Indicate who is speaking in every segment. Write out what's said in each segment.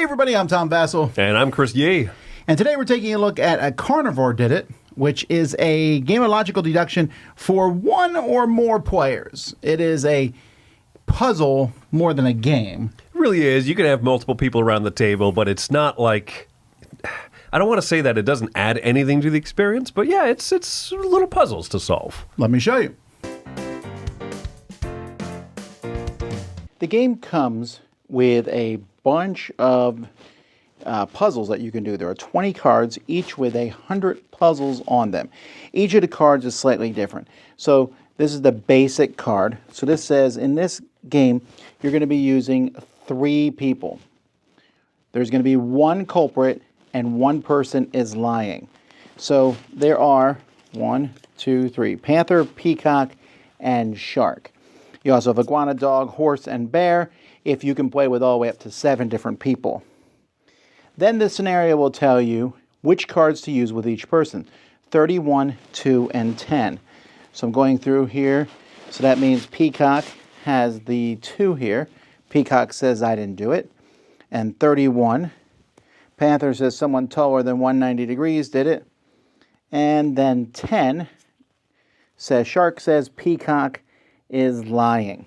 Speaker 1: everybody, I'm Tom Vassell.
Speaker 2: And I'm Chris Yee.
Speaker 1: And today we're taking a look at A Carnivore Did It, which is a game of logical deduction for one or more players. It is a puzzle more than a game.
Speaker 2: It really is. You can have multiple people around the table, but it's not like... I don't want to say that it doesn't add anything to the experience, but yeah, it's little puzzles to solve.
Speaker 1: Let me show you. The game comes with a bunch of puzzles that you can do. There are 20 cards, each with 100 puzzles on them. Each of the cards is slightly different. So this is the basic card. So this says in this game, you're going to be using 3 people. There's going to be one culprit and one person is lying. So there are 1, 2, 3, panther, peacock, and shark. You also have iguana, dog, horse, and bear, if you can play with all the way up to 7 different people. Then the scenario will tell you which cards to use with each person. 31, 2, and 10. So I'm going through here. So that means Peacock has the 2 here. Peacock says I didn't do it. And 31. Panther says someone taller than 190 degrees did it. And then 10 says Shark says Peacock is lying.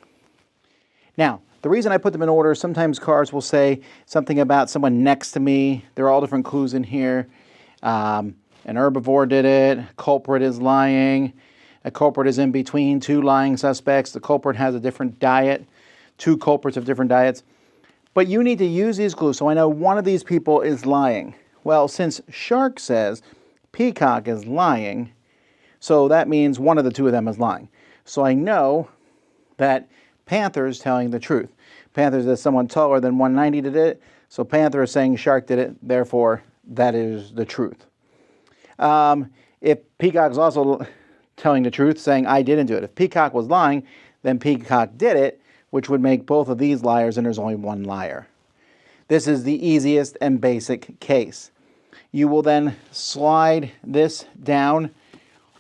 Speaker 1: Now, the reason I put them in order, sometimes cards will say something about someone next to me. There are all different clues in here. An herbivore did it. Culprit is lying. A culprit is in between 2 lying suspects. The culprit has a different diet. 2 culprits have different diets. But you need to use these clues so I know one of these people is lying. Well, since Shark says Peacock is lying, so that means one of the 2 of them is lying. So I know that Panther is telling the truth. Panther says someone taller than 190 did it, so Panther is saying Shark did it, therefore that is the truth. If Peacock is also telling the truth, saying I didn't do it. If Peacock was lying, then Peacock did it, which would make both of these liars, and there's only one liar. This is the easiest and basic case. You will then slide this down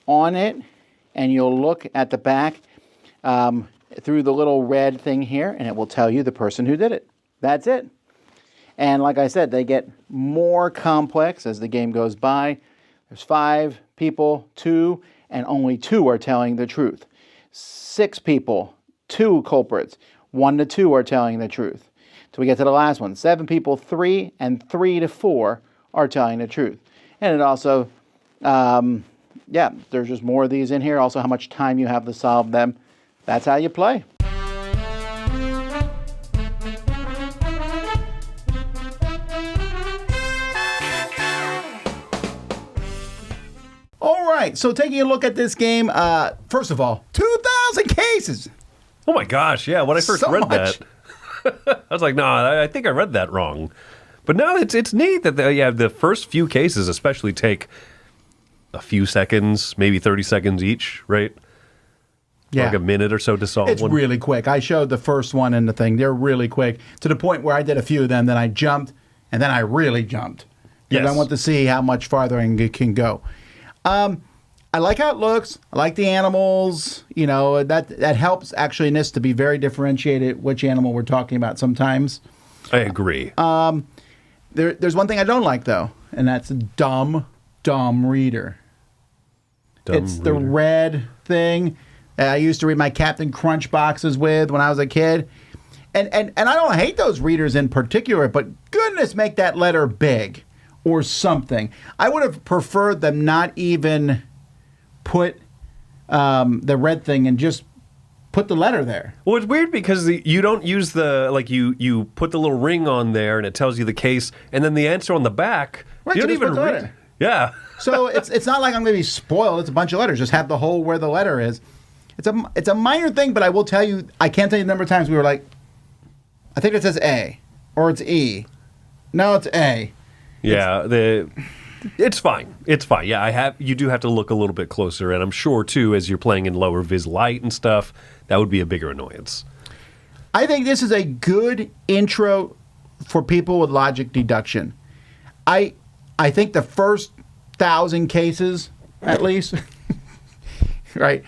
Speaker 1: on it, and you'll look at the back through the little red thing here, and it will tell you the person who did it. That's it. And like I said, they get more complex as the game goes by. There's 5 people, 2, and only 2 are telling the truth. 6 people, 2 culprits, 1 to 2 are telling the truth. Till we get to the last one. 7 people, 3, and 3 to 4 are telling the truth. And it also, there's just more of these in here. Also, how much time you have to solve them. That's how you play. All right, so taking a look at this game, first of all, 2,000 cases.
Speaker 2: Oh my gosh, yeah, when I first read that, I was like, no, I think I read that wrong. But no, it's neat that the first few cases especially take a few seconds, maybe 30 seconds each, right?
Speaker 1: Yeah.
Speaker 2: Like a minute or so to solve
Speaker 1: it's
Speaker 2: one.
Speaker 1: It's really quick. I showed the first one in the thing. They're really quick, to the point where I did a few of them, then I jumped, and then I really jumped. Because I want to see how much farther I can go. I like how it looks. I like the animals. You know, that helps actually in this to be very differentiated which animal we're talking about sometimes.
Speaker 2: I agree.
Speaker 1: There's one thing I don't like, though, and that's dumb reader. It's the red thing that I used to read my Captain Crunch boxes with when I was a kid. And I don't hate those readers in particular, but goodness, make that letter big or something. I would have preferred them not even put the red thing and just put the letter there.
Speaker 2: Well, it's weird because you don't use you put the little ring on there and it tells you the case, and then the answer on the back,
Speaker 1: right,
Speaker 2: you don't even read it. Yeah.
Speaker 1: So it's not like I'm going to be spoiled. It's a bunch of letters. Just have the hole where the letter is. It's a minor thing, but I will tell you, I can't tell you the number of times we were like, I think it says A, or it's E. No, it's A.
Speaker 2: Yeah, it's fine. It's fine. Yeah, you do have to look a little bit closer, and I'm sure too, as you're playing in lower vis light and stuff, that would be a bigger annoyance.
Speaker 1: I think this is a good intro for people with logic deduction. I think the first 1,000 cases, at least, right?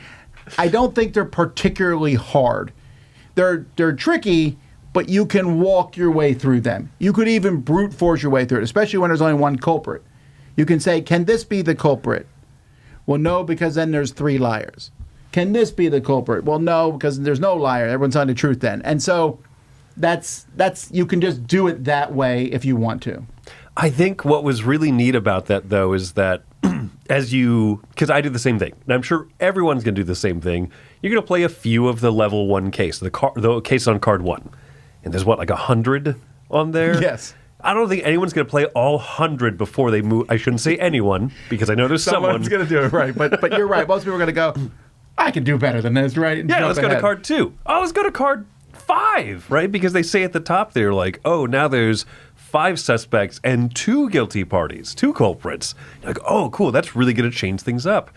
Speaker 1: I don't think they're particularly hard. They're tricky, but you can walk your way through them. You could even brute force your way through it, especially when there's only one culprit. You can say, can this be the culprit? Well, no, because then there's 3 liars. Can this be the culprit? Well, no, because there's no liar. Everyone's telling the truth then. And so that's you can just do it that way if you want to.
Speaker 2: I think what was really neat about that, though, is that because I do the same thing, and I'm sure everyone's going to do the same thing, you're going to play a few of the level 1 case, the case on card 1. And there's like 100 on there?
Speaker 1: Yes.
Speaker 2: I don't think anyone's going to play all 100 before they move. I shouldn't say anyone, because I know there's
Speaker 1: Someone's going to do it, right. But you're right. Most people are going to go, I can do better than this, right? And
Speaker 2: yeah,
Speaker 1: jump
Speaker 2: let's go to
Speaker 1: ahead.
Speaker 2: card 2. Oh, let's go to card 5, right? Because they say at the top, they're like, oh, now there's 5 suspects and 2 guilty parties, 2 culprits. You're like, oh, cool, that's really going to change things up.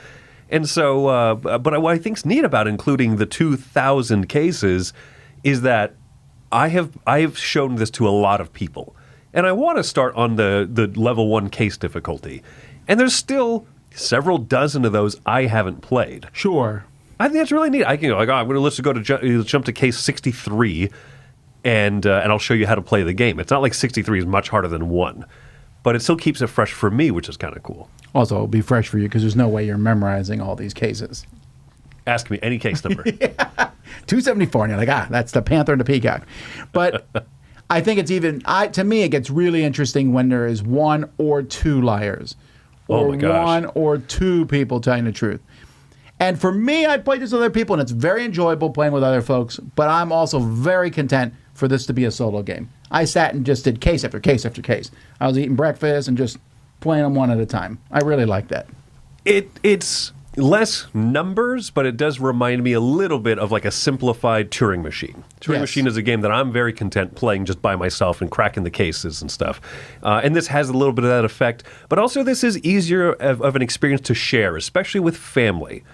Speaker 2: And so, but what I think's neat about including the 2,000 cases is that I have shown this to a lot of people. And I want to start on the level 1 case difficulty. And there's still several dozen of those I haven't played.
Speaker 1: Sure.
Speaker 2: I think that's really neat. I can go like, oh, I'm going to jump to case 63, and I'll show you how to play the game. It's not like 63 is much harder than 1, but it still keeps it fresh for me, which is kind of cool.
Speaker 1: Also, it'll be fresh for you because there's no way you're memorizing all these cases.
Speaker 2: Ask me any case number.
Speaker 1: 274, and you're like, that's the panther and the peacock. But I think it's even, to me, it gets really interesting when there is 1 or 2 liars. Or
Speaker 2: Oh my gosh.
Speaker 1: 1 or 2 people telling the truth. And for me, I played this with other people, and it's very enjoyable playing with other folks, but I'm also very content for this to be a solo game. I sat and just did case after case after case. I was eating breakfast and just playing them one at a time. I really like that.
Speaker 2: It's less numbers, but it does remind me a little bit of like a simplified Turing Machine. Turing
Speaker 1: Yes.
Speaker 2: Machine is a game that I'm very content playing just by myself and cracking the cases and stuff. And this has a little bit of that effect, but also this is easier of an experience to share, especially with family.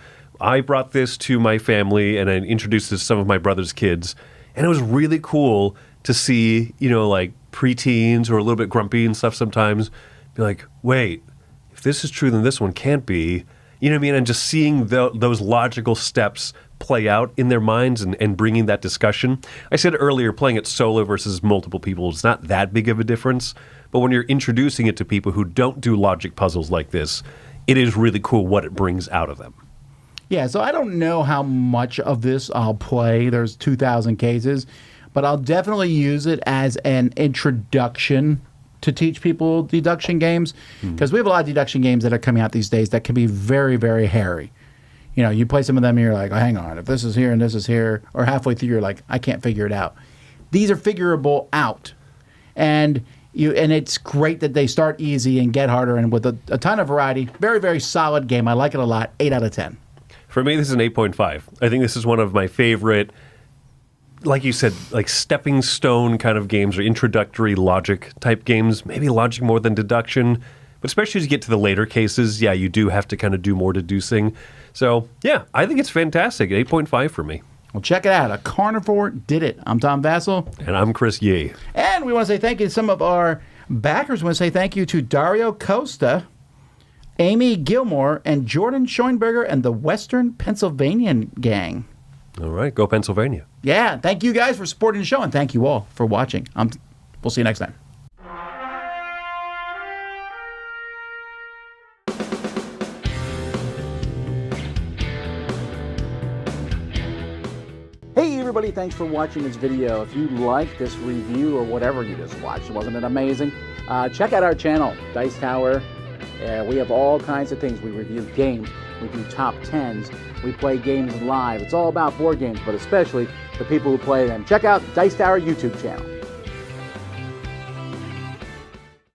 Speaker 2: I brought this to my family and I introduced this to some of my brother's kids, and it was really cool to see, like preteens or a little bit grumpy and stuff sometimes be like, wait, if this is true, then this one can't be. You know what I mean? And just seeing those logical steps play out in their minds and bringing that discussion. I said earlier, playing it solo versus multiple people is not that big of a difference. But when you're introducing it to people who don't do logic puzzles like this, it is really cool what it brings out of them.
Speaker 1: Yeah, so I don't know how much of this I'll play. There's 2,000 cases. But I'll definitely use it as an introduction to teach people deduction games, because we have a lot of deduction games that are coming out these days that can be very, very hairy. You play some of them and you're like, oh, hang on, if this is here and this is here, or halfway through you're like, I can't figure it out. These are figurable out. And it's great that they start easy and get harder, and with a ton of variety. Very, very solid game. I like it a lot. 8 out of 10.
Speaker 2: For me, this is an 8.5. I think this is one of my favorite, like you said, like stepping stone kind of games or introductory logic type games. Maybe logic more than deduction. But especially as you get to the later cases, yeah, you do have to kind of do more deducing. So, yeah, I think it's fantastic. 8.5 for me.
Speaker 1: Well, check it out. A Carnivore Did It. I'm Tom Vassell.
Speaker 2: And I'm Chris Yee.
Speaker 1: And we want to say thank you to some of our backers. We want to say thank you to Dario Costa, Amy Gilmore, and Jordan Schoenberger and the Western Pennsylvanian gang.
Speaker 2: All right, go Pennsylvania.
Speaker 1: Yeah, thank you guys for supporting the show, and thank you all for watching. We'll see you next time. Hey everybody, thanks for watching this video. If you like this review or whatever you just watched, wasn't it amazing? Check out our channel, Dice Tower. We have all kinds of things. We review games, we do top 10s, we play games live. It's all about board games, but especially the people who play them. Check out Dice Tower YouTube channel.